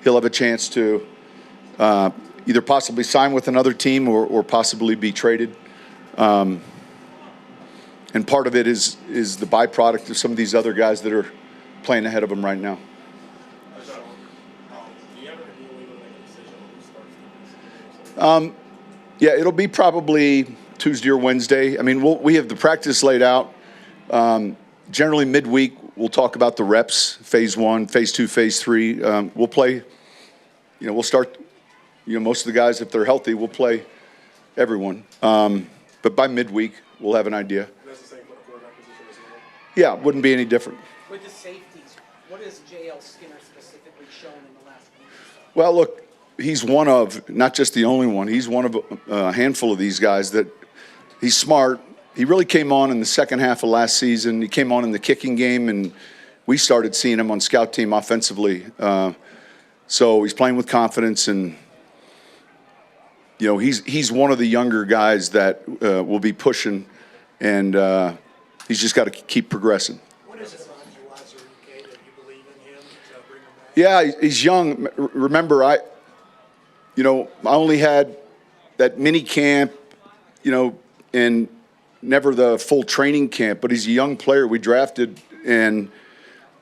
he'll have a chance to either possibly sign with another team or possibly be traded. And part of it is the byproduct of some of these other guys that are playing ahead of him right now. Yeah, it'll be probably Tuesday or Wednesday. I mean, we have the practice laid out. Generally midweek, we'll talk about the reps, phase 1, phase 2, phase 3. We'll play, we'll start, most of the guys, if they're healthy, we'll play everyone. But by midweek, we'll have an idea. That's the same for the quarterback position as well? Yeah, it wouldn't be any different. With the safeties, what has J.L. Skinner specifically shown in the last week or so? Well, look, he's one of, not just the only one, he's one of a handful of these guys that he's smart. He really came on in the second half of last season. He came on in the kicking game, and we started seeing him on scout team offensively. So he's playing with confidence, and he's one of the younger guys that will be pushing, and he's just got to keep progressing. What is it about Lazar UK that you believe in him to bring him back? Yeah, he's young. Remember, I only had that mini camp, and never the full training camp, but he's a young player we drafted, and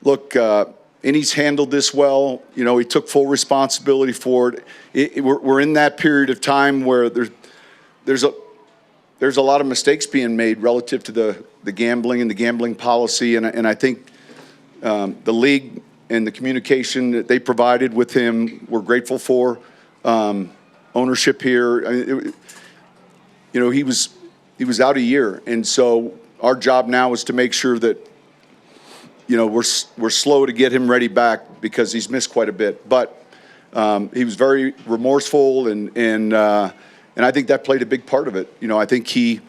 look, and he's handled this well. He took full responsibility for it. We're in that period of time where there's a lot of mistakes being made relative to the gambling and the gambling policy, and I think the league and the communication that they provided with him, we're grateful for. Ownership here, I mean, he was out a year, and so our job now is to make sure that we're slow to get him ready back because he's missed quite a bit. But he was very remorseful, and I think that played a big part of it. I think he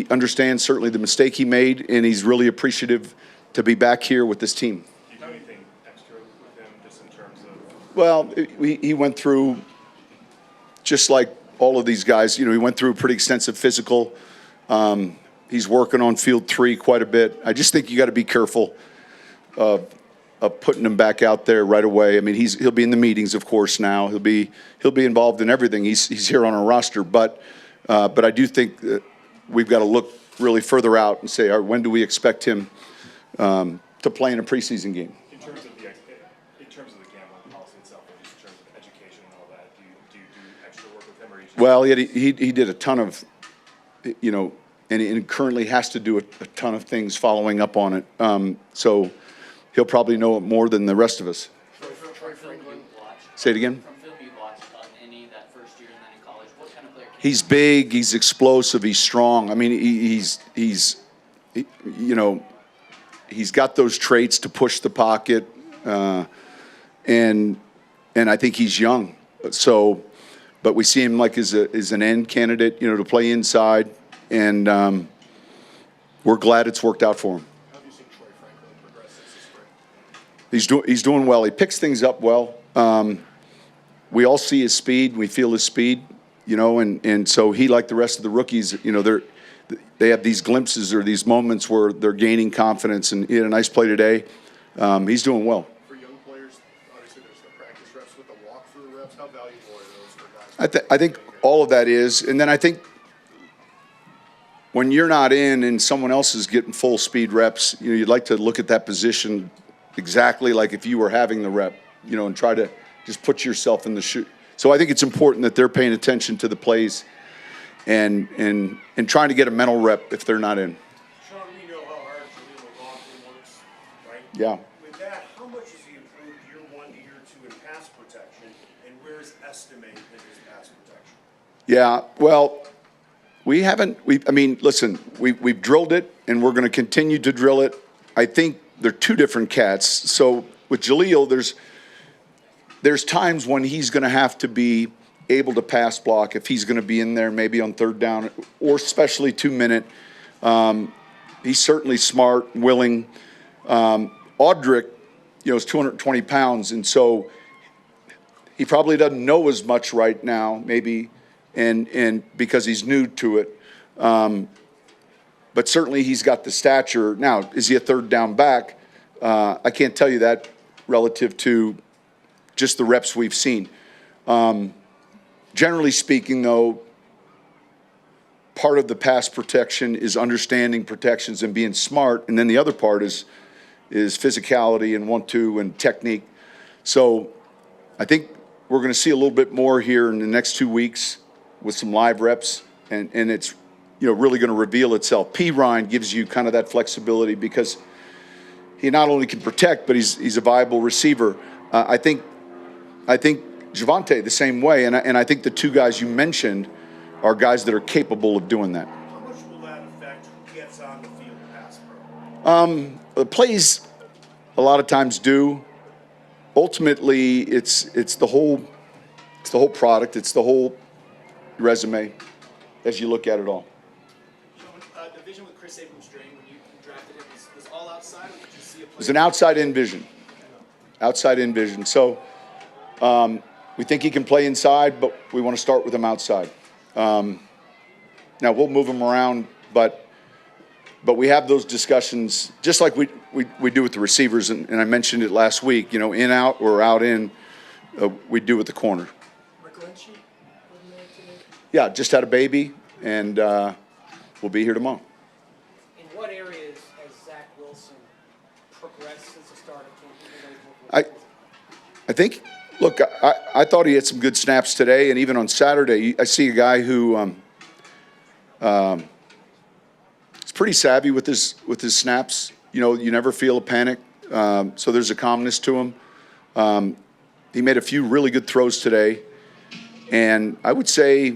understands certainly the mistake he made, and he's really appreciative to be back here with this team. Do you do anything extra with him just in terms of? Well, he went through, just like all of these guys, he went through a pretty extensive physical. He's working on field 3 quite a bit. I just think you got to be careful of putting him back out there right away. I mean, he'll be in the meetings, of course. Now he'll be involved in everything. He's here on our roster, but I do think that we've got to look really further out and say, all right, when do we expect him to play in a preseason game? In terms of the gambling policy itself, or just in terms of education and all that, do you do extra work with him, or you just? Well, he did a ton of, and currently has to do a ton of things following up on it. So he'll probably know it more than the rest of us. Troy Franklin. Say it again. From film you watched on any that first year and then in college, what kind of player? He's big. He's explosive. He's strong. I mean, he's got those traits to push the pocket, and I think he's young. So, but we see him like as an end candidate, to play inside, and we're glad it's worked out for him. How have you seen Troy Franklin progress since the spring? He's doing well. He picks things up well. We all see his speed. We feel his speed, and so he, like the rest of the rookies, they have these glimpses or these moments where they're gaining confidence, and he had a nice play today. He's doing well. For young players, obviously there's the practice reps with the walkthrough reps. How valuable are those for guys? I think all of that is, and then I think when you're not in and someone else is getting full speed reps, you'd like to look at that position exactly like if you were having the rep, and try to just put yourself in the shoe. So I think it's important that they're paying attention to the plays and trying to get a mental rep if they're not in. Sean, we know how hard Guerilla walking works, right? Yeah. With that, how much has he improved year 1 to year 2 in pass protection, and where's estimate in his pass protection? Yeah, well, listen, we've drilled it, and we're going to continue to drill it. I think they're two different cats. So with Jaleel, there's times when he's going to have to be able to pass block if he's going to be in there maybe on third down or especially 2-minute. He's certainly smart, willing. Audric, is 220 pounds, and so he probably doesn't know as much right now, maybe, and because he's new to it. But certainly he's got the stature. Now, is he a third down back? I can't tell you that relative to just the reps we've seen. Generally speaking, though, part of the pass protection is understanding protections and being smart, and then the other part is physicality and 1-2 and technique. So I think we're going to see a little bit more here in the next 2 weeks with some live reps, and it's really going to reveal itself. P. Ryan gives you kind of that flexibility because he not only can protect, but he's a viable receiver. I think Javonte the same way, and I think the two guys you mentioned are guys that are capable of doing that. How much will that affect who gets on the field pass pro? The plays a lot of times do. Ultimately, it's the whole product, it's the whole resume as you look at it all. Sean, the vision with Chris Abrams' dream when you drafted him was all outside, or did you see a play? It was an outside-in vision. Outside-in vision. So we think he can play inside, but we want to start with him outside. Now we'll move him around, but we have those discussions just like we do with the receivers, and I mentioned it last week. In out or out in, we do with the corner. Yeah, just had a baby, and we'll be here tomorrow. In what areas has Zach Wilson progressed since the start of camp? I think, look, I thought he had some good snaps today, and even on Saturday, I see a guy who is pretty savvy with his snaps. You never feel a panic, so there's a calmness to him. He made a few really good throws today, and I would say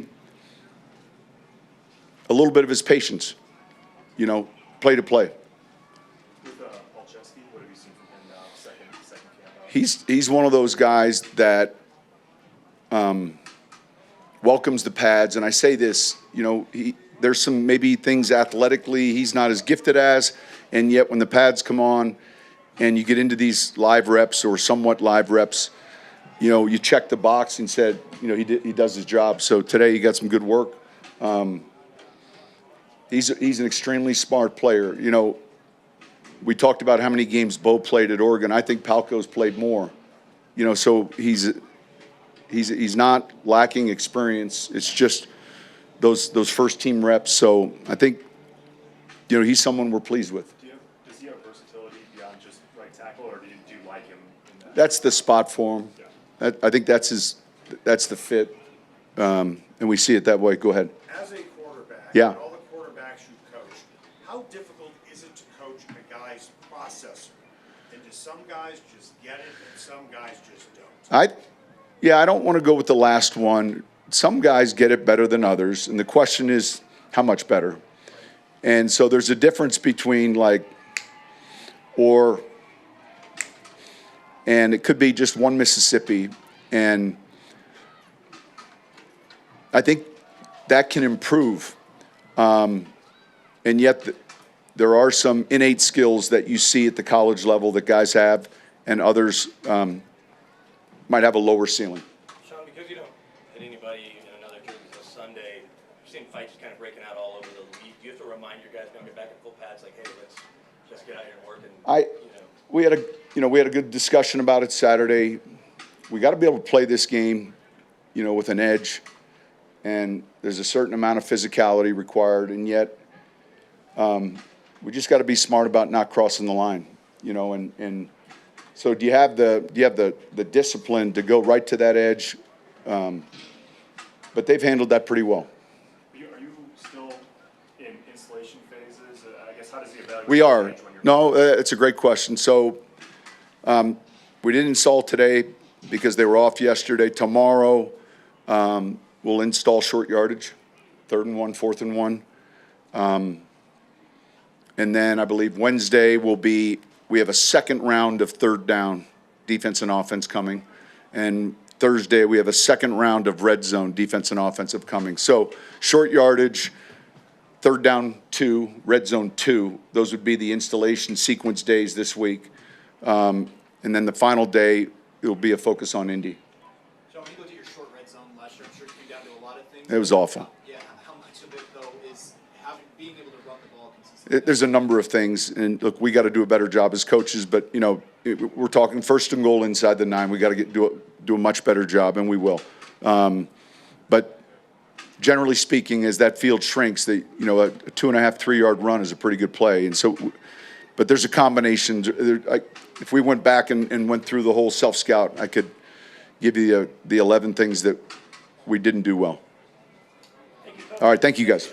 a little bit of his patience, play to play. With Olszewski, what have you seen from him now, second camp out? He's one of those guys that welcomes the pads, and I say this, there's some maybe things athletically he's not as gifted as, and yet when the pads come on and you get into these live reps or somewhat live reps, you check the box and said, he does his job. So today he got some good work. He's an extremely smart player. We talked about how many games Bo played at Oregon. I think Palco's played more. So he's not lacking experience. It's just those first team reps. So I think he's someone we're pleased with. Does he have versatility beyond just right tackle, or do you like him in that? That's the spot for him. Yeah. I think that's the fit, and we see it that way. Go ahead. As a quarterback, Yeah. and all the quarterbacks you coach, how difficult is it to coach a guy's processor? And do some guys just get it and some guys just don't? I don't want to go with the last one. Some guys get it better than others, and the question is how much better. And so there's a difference between and it could be just one Mississippi, and I think that can improve. And yet there are some innate skills that you see at the college level that guys have, and others might have a lower ceiling. Sean, because you don't hit anybody in another game until Sunday, you've seen fights kind of breaking out all over the league. Do you have to remind your guys don't get back in full pads, like, hey, let's just get out here and work? And We had a good discussion about it Saturday. We got to be able to play this game, with an edge, and there's a certain amount of physicality required, and yet we just got to be smart about not crossing the line, and so do you have the discipline to go right to that edge? But they've handled that pretty well. Are you still in installation phases? I guess, how does he evaluate? We are. when you're No, it's a great question. So we didn't install today because they were off yesterday. Tomorrow we'll install short yardage, 3rd and 1, 4th and 1. And then I believe Wednesday we have a second round of 3rd down defense and offense coming. And Thursday we have a second round of red zone defense and offensive coming. So short yardage, 3rd down 2, red zone 2. Those would be the installation sequence days this week. And then the final day, it'll be a focus on Indy. Sean, when you looked at your short red zone last year, I'm sure it came down to a lot of things. It was awful. Yeah, how much of it, though, is being able to run the ball consistently? There's a number of things, and look, we got to do a better job as coaches. But we're talking 1st and goal inside the 9. We got to do do a much better job, and we will. But generally speaking, as that field shrinks, a 2.5, 3 yard run is a pretty good play. And so, but there's a combination. If we went back and went through the whole self scout, I could give you the 11 things that we didn't do well. All right, thank you guys.